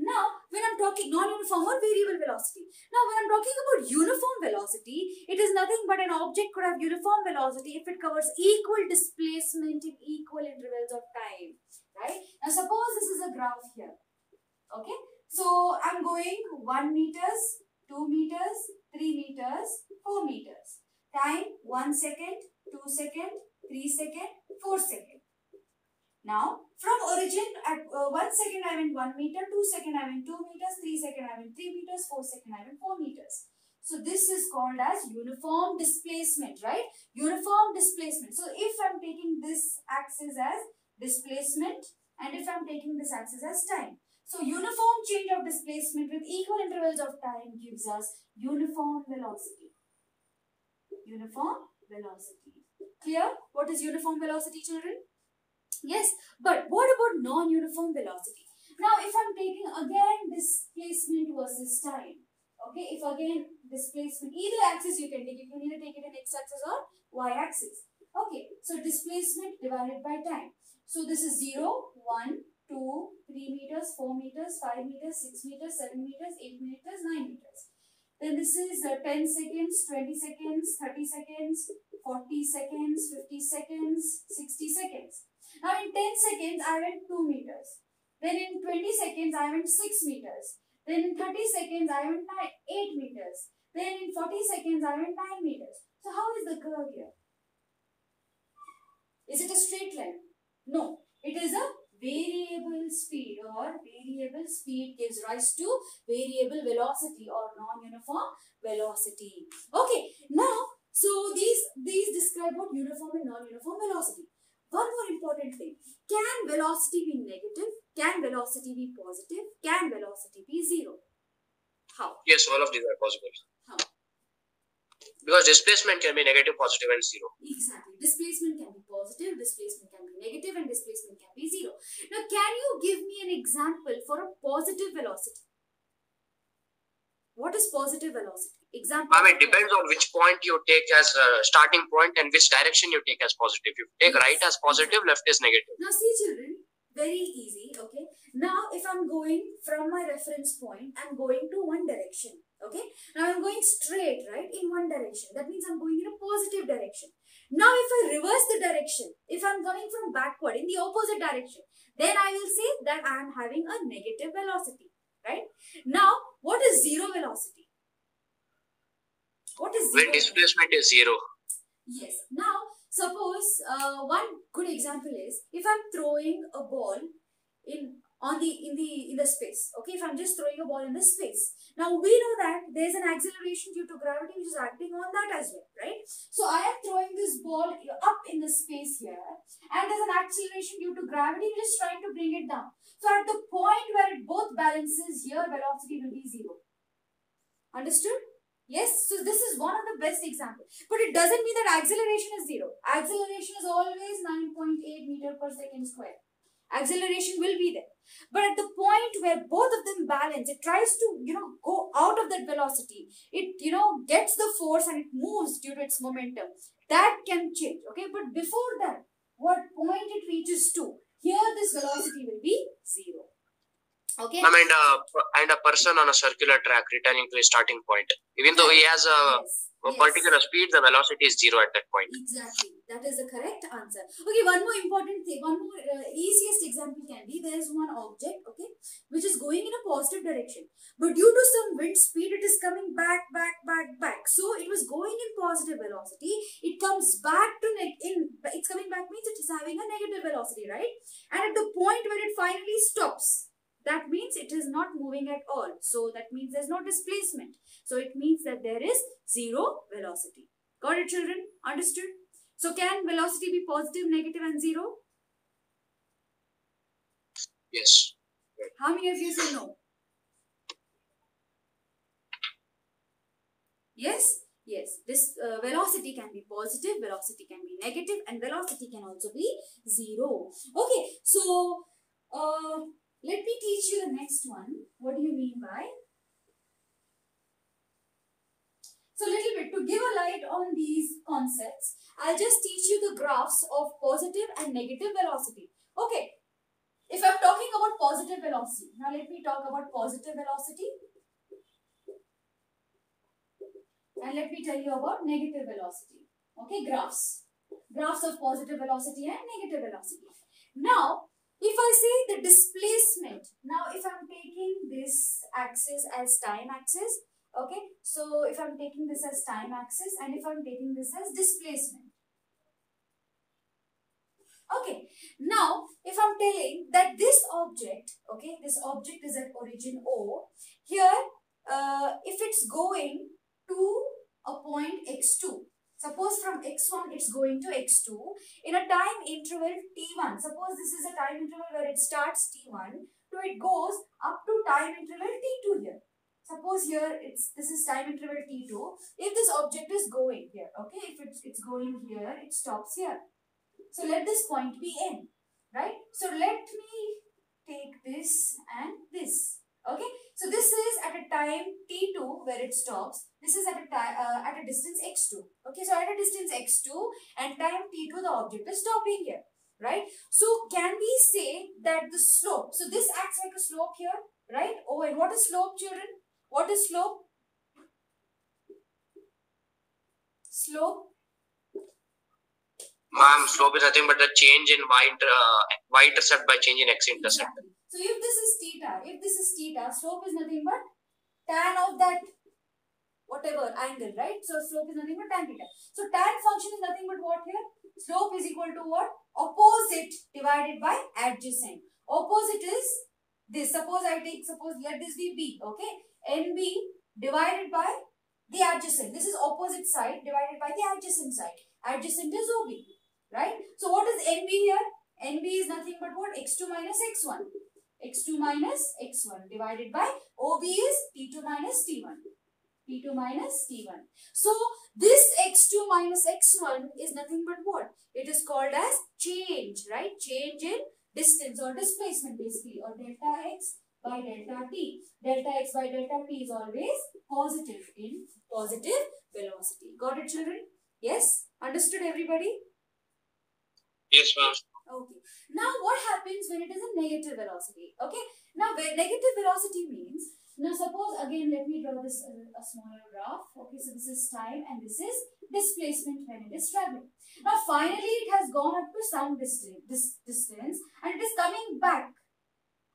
Now, when I'm talking non-uniform or variable velocity. Now, when I'm talking about uniform velocity, it is nothing but an object could have uniform velocity if it covers equal displacement in equal intervals of time. Right? Now, suppose this is a graph here. Okay? So, I'm going 1 meters, 2 meters, 3 meters, 4 meters. Time 1 second, 2 second, 3 second, 4 second. Now, from origin at 1 second I went 1 meter, 2 second I went 2 meters, 3 second I went 3 meters, 4 second I went 4 meters. So, this is called as uniform displacement, right? Uniform displacement. So, if I'm taking this axis as displacement and if I'm taking this axis as time. So, uniform change of displacement with equal intervals of time gives us uniform velocity. Uniform velocity. Clear? What is uniform velocity, children? Yes, but what about non-uniform velocity? Now, if I'm taking again displacement versus time, okay, if again displacement, either axis you can take, you can either take it in x-axis or y-axis. Okay, so displacement divided by time. So this is 0, 1, 2, 3 meters, 4 meters, 5 meters, 6 meters, 7 meters, 8 meters, 9 meters. Then this is 10 seconds, 20 seconds, 30 seconds, 40 seconds, 50 seconds, 60 seconds. Now in 10 seconds, I went 2 meters. Then in 20 seconds, I went 6 meters. Then in 30 seconds, I went 8 meters. Then in 40 seconds, I went 9 meters. So how is the curve here? Is it a straight line? No. It is a variable speed, or variable speed gives rise to variable velocity or non-uniform velocity. Okay. Now, so these describe what uniform and non-uniform velocity. One more important thing. Can velocity be negative? Can velocity be positive? Can velocity be zero? How? Yes, all of these are possible. How? Because displacement can be negative, positive, and zero. Exactly. Displacement can be positive, displacement can be negative, and displacement can be zero. Now, can you give me an example for a positive velocity? What is positive velocity? Example. I mean, it depends on which point you take as a starting point and which direction you take as positive. If you take Yes. right as positive, left is negative. Now, see children, very easy, okay. Now, if I'm going from my reference point, I'm going to one direction, okay. Now, I'm going straight, right, in one direction. That means I'm going in a positive direction. Now, if I reverse the direction, if I'm coming from backward in the opposite direction, then I will say that I am having a negative velocity, right. Now, what is zero velocity? What is zero? When displacement is zero. Yes. Now, suppose one good example is if I'm throwing a ball in the space. Okay, if I'm just throwing a ball in the space. Now we know that there's an acceleration due to gravity which is acting on that as well, right? So I am throwing this ball up in the space here, and there's an acceleration due to gravity which is trying to bring it down. So at the point where it both balances, here velocity will be zero. Understood? Yes, so this is one of the best examples. But it doesn't mean that acceleration is zero. Acceleration is always 9.8 meter per second square. Acceleration will be there. But at the point where both of them balance, it tries to, go out of that velocity. It, gets the force and it moves due to its momentum. That can change, okay? But before that, what point it reaches to, here this velocity will be zero. Okay. I mean, and a person on a circular track returning to his starting point, even though he has a a particular speed, the velocity is 0 at that point. Exactly. That is the correct answer. Okay, one more important thing, one more easiest example can be, there is one object, okay, which is going in a positive direction. But due to some wind speed, it is coming back. So it was going in positive velocity. It comes back to it's coming back means it is having a negative velocity, right? And at the point where it finally stops, that means it is not moving at all. So that means there's no displacement. So it means that there is zero velocity. Got it, children? Understood? So can velocity be positive, negative and zero? Yes. How many of you say no? Yes? Yes. This velocity can be positive, velocity can be negative, and velocity can also be zero. Okay. So, let me teach you the next one. What do you mean by? So little bit to give a light on these concepts, I'll just teach you the graphs of positive and negative velocity. Okay. If I'm talking about positive velocity, now let me talk about positive velocity. And let me tell you about negative velocity. Okay, graphs. Graphs of positive velocity and negative velocity. Now, if I say the displacement, now if I'm taking this axis as time axis, okay, so if I'm taking this as time axis and if I'm taking this as displacement. Okay, now if I'm telling that this object, okay, this object is at origin O, here if it's going to a point x2, suppose from x1 it's going to x2 in a time interval t1, suppose this is a time interval where it starts t1 to it goes up to time interval t2 here. Suppose here this is time interval t2. If this object is going here, okay, if it's going here, it stops here. So let this point be n, right? So let me take this and this. Okay, so this is at a time t2 where it stops. This is at a distance x2. Okay, so at a distance x2 and time t2, the object is stopping here, right? So can we say that the slope? So this acts like a slope here, right? Oh, and what is slope, children? What is slope? Slope. Ma'am, slope is nothing but the change in y intercept by change in x intercept. Exactly. So if this is theta, slope is nothing but tan of that whatever angle, right? So slope is nothing but tan theta. So tan function is nothing but what here? Slope is equal to what? Opposite divided by adjacent. Opposite is this. Suppose let this be b, okay? NB divided by the adjacent. This is opposite side divided by the adjacent side. Adjacent is OB, right? So what is NB here? NB is nothing but what? X2 minus X1. X2 minus X1 divided by OB is T2 minus T1. T2 minus T1. So this X2 minus X1 is nothing but what? It is called as change, right? Change in distance or displacement basically, or delta X by delta T. Delta X by delta T is always positive in positive velocity. Got it, children? Yes? Understood, everybody? Yes, ma'am. Okay. Now what happens when it is a negative velocity? Okay. Now negative velocity means, now suppose again let me draw this a smaller graph. Okay, so this is time and this is displacement when it is traveling. Now finally it has gone up to some distance and it is coming back.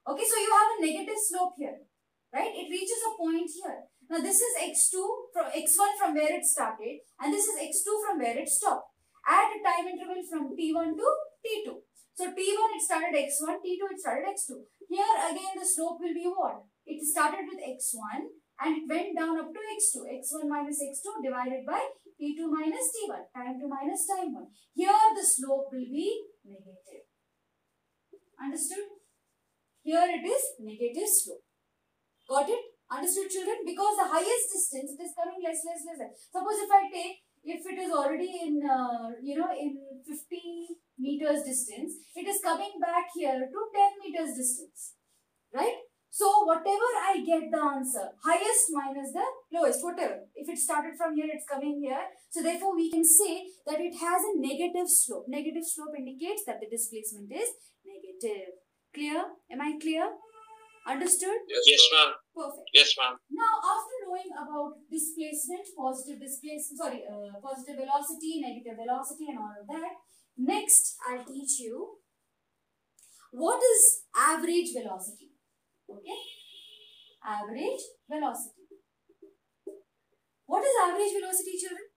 Okay, so you have a negative slope here, right? It reaches a point here. Now this is x2 from x1 from where it started and this is x2 from where it stopped. At a time interval from t1 to t2. So t1 it started x1, t2 it started x2. Here again the slope will be what? It started with x1 and it went down up to x2. x1 minus x2 divided by t2 minus t1. Time 2 minus time 1. Here the slope will be negative. Understood? Here it is negative slope. Got it? Understood, children? Because the highest distance it is coming less. Suppose if it is already in in 50 meters distance, it is coming back here to 10 meters distance, right? So whatever I get the answer, highest minus the lowest, whatever. If it started from here, it's coming here. So therefore we can say that it has a negative slope. Negative slope indicates that the displacement is negative. Clear? Am I clear? Understood? Yes, ma'am. Perfect. Yes, ma'am. Now, after knowing about displacement, positive velocity, negative velocity, and all of that, next I'll teach you what is average velocity. Okay? Average velocity. What is average velocity, children?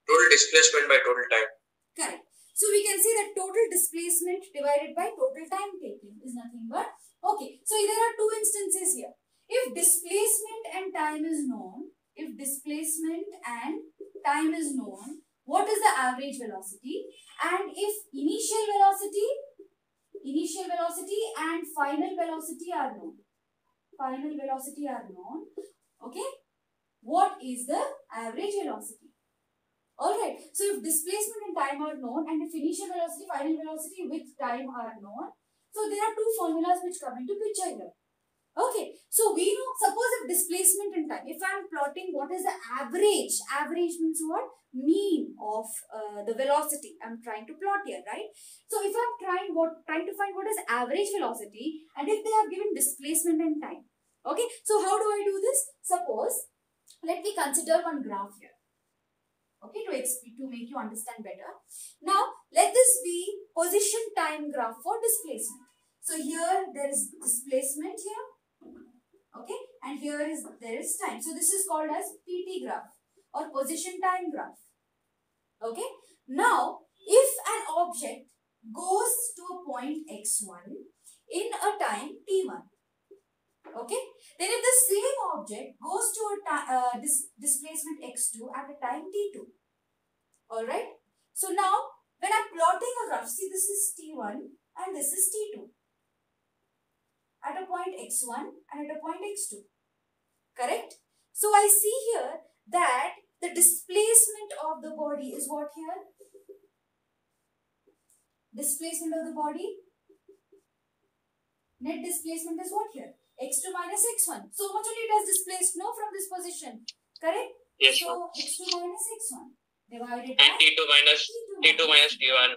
Total displacement by total time. Correct. So we can say that total displacement divided by total time taken is nothing but, okay, so there are two instances here. If displacement and time is known, what is the average velocity? And if initial velocity and final velocity are known, okay, what is the average velocity? Alright, so if displacement and time are known and if initial velocity, final velocity with time are known, so there are two formulas which come into picture here. Okay, so we know, suppose if displacement and time, if I am plotting what is the average means what? Mean of the velocity I am trying to plot here, right? So if I am trying to find what is average velocity and if they have given displacement and time, okay, so how do I do this? Suppose, let me consider one graph here. Okay, to make you understand better. Now, let this be position time graph for displacement. So here there is displacement here. Okay, and here there is time. So this is called as PT graph or position time graph. Okay, now if an object goes to a point x1 in a time t1, okay, then if the same object goes to a displacement x2 at a time t2, all right. So now when I'm plotting a graph, see this is t1 and this is t2 at a point x1 and at a point x2, correct? So I see here that the displacement of the body is what here? Displacement of the body, net displacement is what here? x2 minus x1. So much only it has displaced, no, from this position, correct? Yes, so x2 minus x1 divided and by T2 minus T1.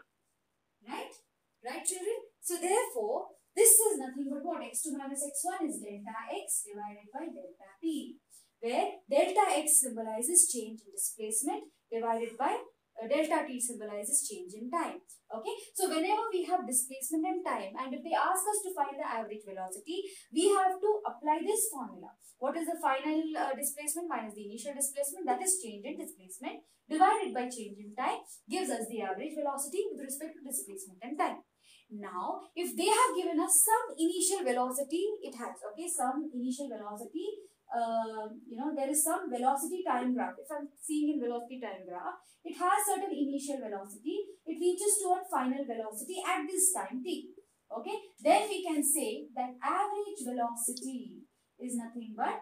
Right, children? So therefore, this is nothing but what? X2 minus x1 is delta x divided by delta t, where delta x symbolizes change in displacement divided by delta t symbolizes change in time. Okay, so whenever we have displacement and time, and if they ask us to find the average velocity, we have to apply this formula. What is the final displacement minus the initial displacement? That is change in displacement divided by change in time gives us the average velocity with respect to displacement and time. Now, if they have given us some initial velocity, it has, okay, some initial velocity, there is some velocity time graph. If I'm seeing in velocity time graph, it has certain initial velocity, it reaches to a final velocity at this time t. Okay, then we can say that average velocity is nothing but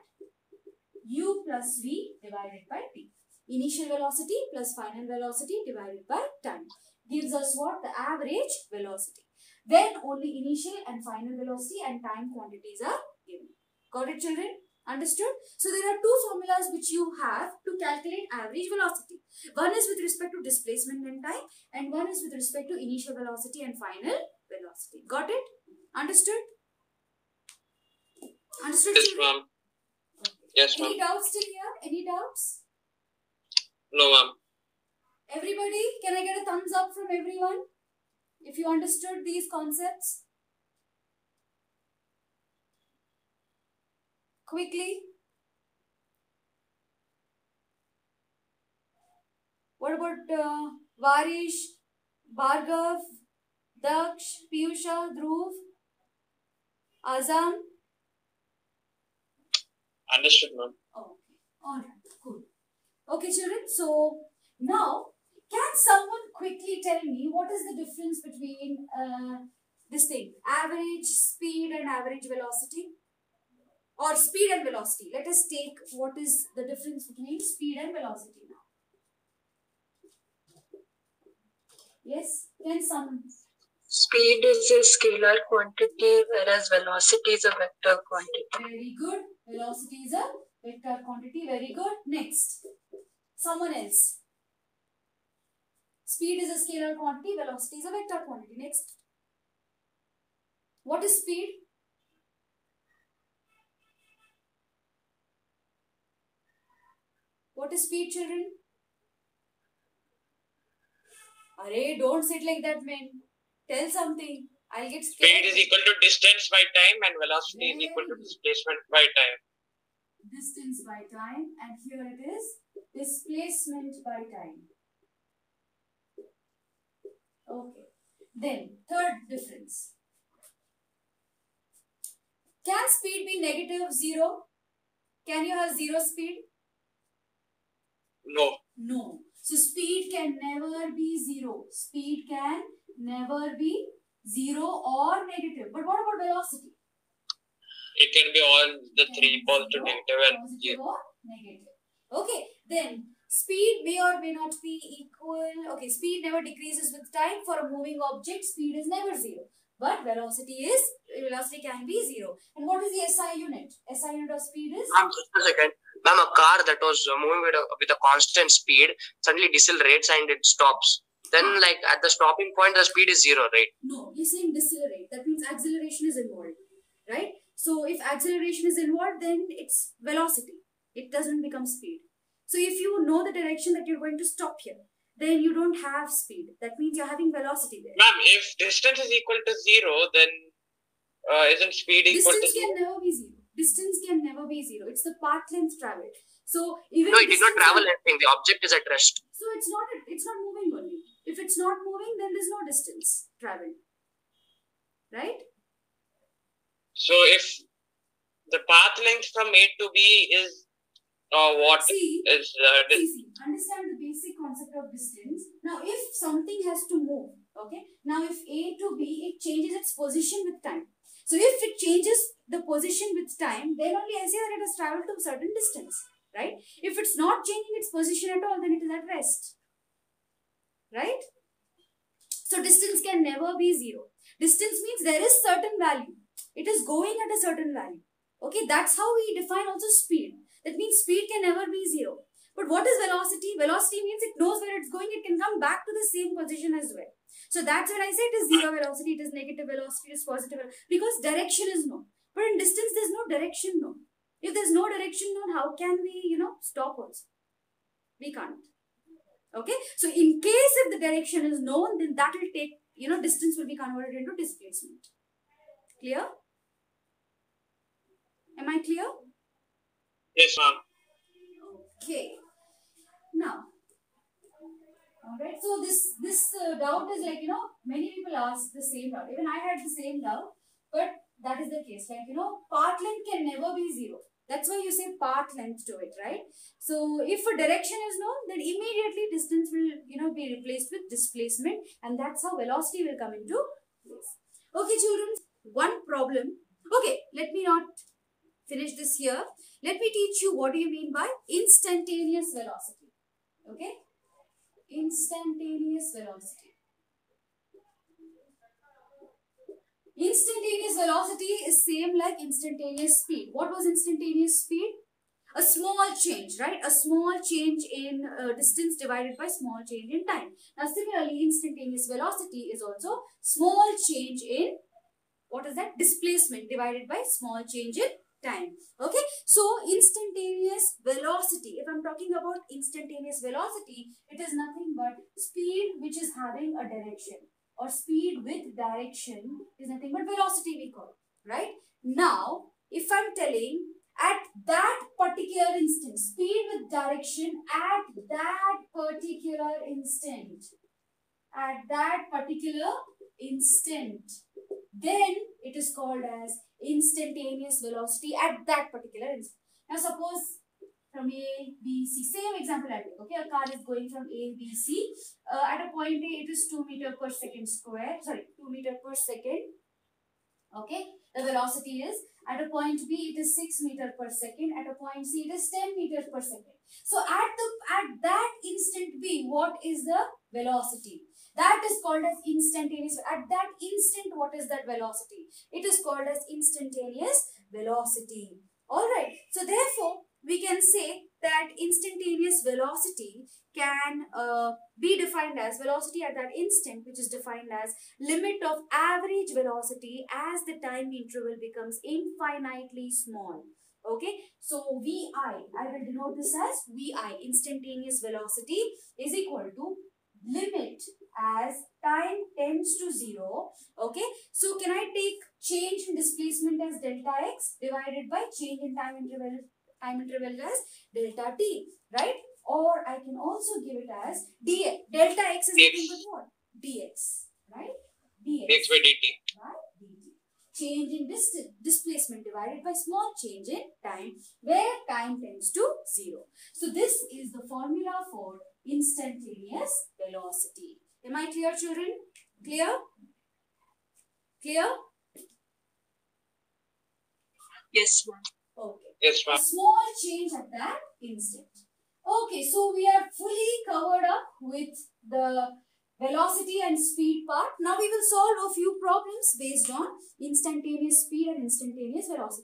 u plus v divided by t. Initial velocity plus final velocity divided by time gives us what? The average velocity. Then only initial and final velocity and time quantities are given. Got it, children? Understood? So there are two formulas which you have to calculate average velocity. One is with respect to displacement and time, and one is with respect to initial velocity and final velocity. Got it? Understood? Understood, Yes, children? ma'am. Yes, ma'am. Any doubts till here? Any doubts? No, ma'am. Everybody, can I get a thumbs up from everyone if you understood these concepts? Quickly. What about Varish, Bhargav, Daksh, Piyusha, Dhruv, Azam? Understood, ma'am. Okay, alright, cool. Okay, children, so now can someone quickly tell me what is the difference between this thing, average speed and average velocity? Or speed and velocity. Let us take what is the difference between speed and velocity now. Yes, can someone? Speed is a scalar quantity, whereas velocity is a vector quantity. Very good. Velocity is a vector quantity. Very good. Next. Someone else. Speed is a scalar quantity. Velocity is a vector quantity. Next. What is speed? What is speed, children? Arey, don't sit like that, man. Tell something. I'll get scared. Speed is equal to distance by time and velocity is equal to displacement by time. Distance by time, and here it is displacement by time. Okay. Then, third difference. Can speed be negative 0? Can you have 0 speed? No. No. So, speed can never be 0. Speed can never be 0 or negative. But what about velocity? It can be all the three positive, negative, and positive or negative. Okay, then speed may or may not be equal. Okay, speed never decreases with time. For a moving object, speed is never 0. But velocity can be 0. And what is the SI unit? SI unit of speed is? Ma'am, just a second. Ma'am, a car that was moving with a constant speed suddenly decelerates and it stops. Then, like at the stopping point, the speed is 0, right? No, you're saying decelerate. That means acceleration is involved, right? So if acceleration is involved, then it's velocity. It doesn't become speed. So if you know the direction that you're going to stop here, then you don't have speed. That means you're having velocity there. Ma'am, if distance is equal to 0, then isn't speed equal to 0? Distance can never be 0. Distance can never be 0. It's the path length traveled. So even no, it did not travel anything. The object is at rest. So it's not moving only. If it's not moving, then there's no distance traveled. Right? So if the path length from A to B is understand the basic concept of distance. Now, if something has to move, okay. Now, if A to B, it changes its position with time. So, if it changes the position with time, then only I say that it has traveled to a certain distance, right? If it's not changing its position at all, then it is at rest, right? So, distance can never be 0. Distance means there is certain value. It is going at a certain value. Okay, that's how we define also speed. That means speed can never be 0. But what is velocity? Velocity means it knows where it's going. It can come back to the same position as well. So that's when I say it is 0 velocity, it is negative velocity, it is positive velocity. Because direction is known. But in distance, there's no direction known. If there's no direction known, how can we, stop also? We can't. Okay. So in case if the direction is known, then that will take, distance will be converted into displacement. Clear? Am I clear? Yes, ma'am. Okay. Now, alright, so this doubt is like, many people ask the same doubt. Even I had the same doubt, but that is the case. Like, path length can never be 0. That's why you say path length to it, right? So, if a direction is known, then immediately distance will, be replaced with displacement, and that's how velocity will come into place. Okay, children, one problem. Okay, let me not finish this here. Let me teach you what do you mean by instantaneous velocity. Okay? Instantaneous velocity. Instantaneous velocity is same like instantaneous speed. What was instantaneous speed? A small change, right? A small change in distance divided by small change in time. Now, similarly, instantaneous velocity is also small change in, what is that? Displacement divided by small change in time. Okay, so instantaneous velocity, if I'm talking about instantaneous velocity, it is nothing but speed which is having a direction, or speed with direction is nothing but velocity we call, right? Now, if I'm telling at that particular instant, speed with direction at that particular instant, then it is called as instantaneous velocity at that particular instant. Now suppose from A, B, C, same example I take, okay, a car is going from A, B, C, at a point A it is 2 meter per second square, 2 meter per second, okay, the velocity is, at a point B it is 6 meter per second, at a point C it is 10 meters per second. So at that instant B, what is the velocity? That is called as instantaneous. At that instant, what is that velocity? It is called as instantaneous velocity. Alright, so therefore, we can say that instantaneous velocity can be defined as velocity at that instant, which is defined as limit of average velocity as the time interval becomes infinitely small. Okay, so VI, I will denote this as VI, instantaneous velocity, is equal to limit as time tends to 0. Okay, so can I take change in displacement as delta x divided by change in time interval as delta t, right? Or I can also give it as dx. Delta x is nothing but what? Dx, right? Dx by dt. By dt. Change in displacement divided by small change in time, where time tends to 0. So this is the formula for instantaneous velocity. Am I clear, children? Clear? Clear? Yes, ma'am. Okay. Yes, A ma'am. small change at that instant. Okay, so we are fully covered up with the velocity and speed part. Now we will solve a few problems based on instantaneous speed and instantaneous velocity.